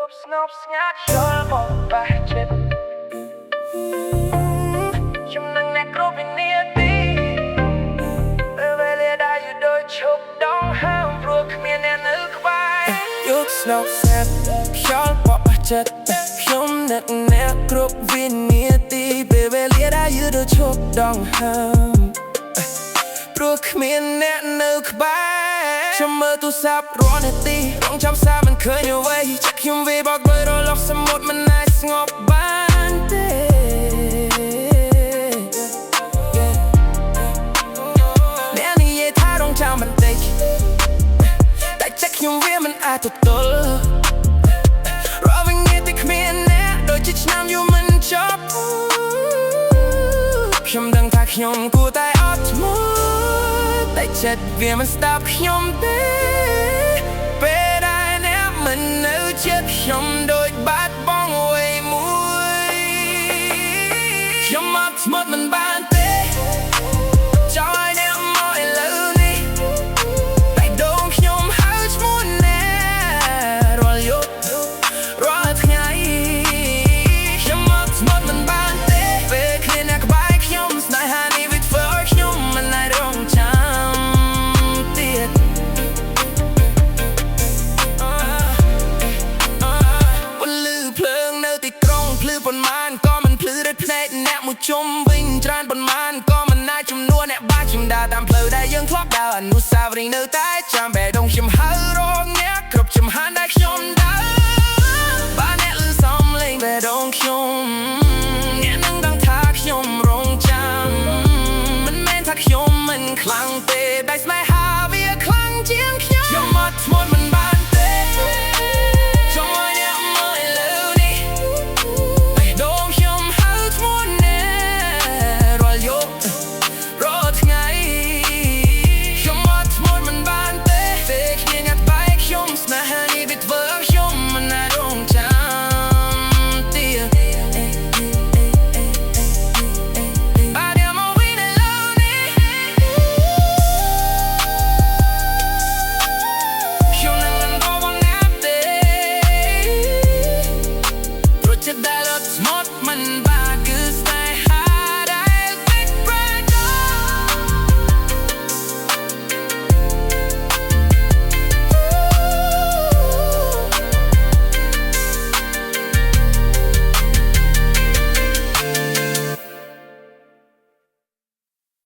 ប់ស្ងប់ស្ងាត់យល់មកបែកចិត្តខ្ញុំនឹងអ្នកគ្រប់វិនាទីពេលវេលាដែលយូរដូចឈប់ដងហើមព្រោះគ្មានអ្នកនៅក្បែរយកស្ងប់ស្ងាត់យល់មកបែកចិត្តខ្ញុំនឹងអ្នកគ្រប់វិនាទីពេលវេលាដែលយូរដូចឈប់ដងហើមព្រោះគ្មានអ្នកនៅក្បែរខ្ញុំមើលទូរស័ព្ទរាល់នាទីរងចាំសារមិនឃើញអ្វីចាក់ខ្ញុំវាបោកដោយរលកសមុទ្រមិនអាចស្ងប់បានទេអ្នកនិយាយថារងចាំបន្តិចតែចាក់ខ្ញុំវាមិនអាចទទួលរាល់វិញ្ញាណទីគ្មានអ្នកដូចជាឆ្នាំយូរមិនចប់ខ្ញុំដឹងថាខ្ញុំគួរតែអត់ធ្មត់តែចិត្តវាមិនស្ដាប់ខ្ញុំទេពេលដែលអ្នកមិននៅចិត្តខ្ញុំដូចបាត់បង់អ្វីមួយខ្ញុំអត់ធ្មត់មិនបានទេចង់ឲ្យអ្នកមកឥឡូវនេះតែដងខ្ញុំហៅឈ្មោះអ្នករាល់យប់រាល់ថ្ងៃខ្ញុំអត់ធ្មត់មិនបានទេពេលឃ្លានអ្នកក្បែរខ្ញុំស្នេហានេះវាធ្វើឲ្យខ្ញុំមិនអាចរងចាំទៀតពលឺភ្លើងនៅទីក្រុងភ្លឺប៉ុន្មានក៏មិនភ្លឺដូចភ្នែកអ្នកមួយជុំវិញច្រើនប៉ុន្មានក៏មិនអាចជំនួសអ្នកបាក់ខ្ញុំដើរតាមផ្លូវដែលយើងធ្លាប់ដើរអនុស្សាវរីយ៍នៅតែចាំបែរដងខ្ញុំ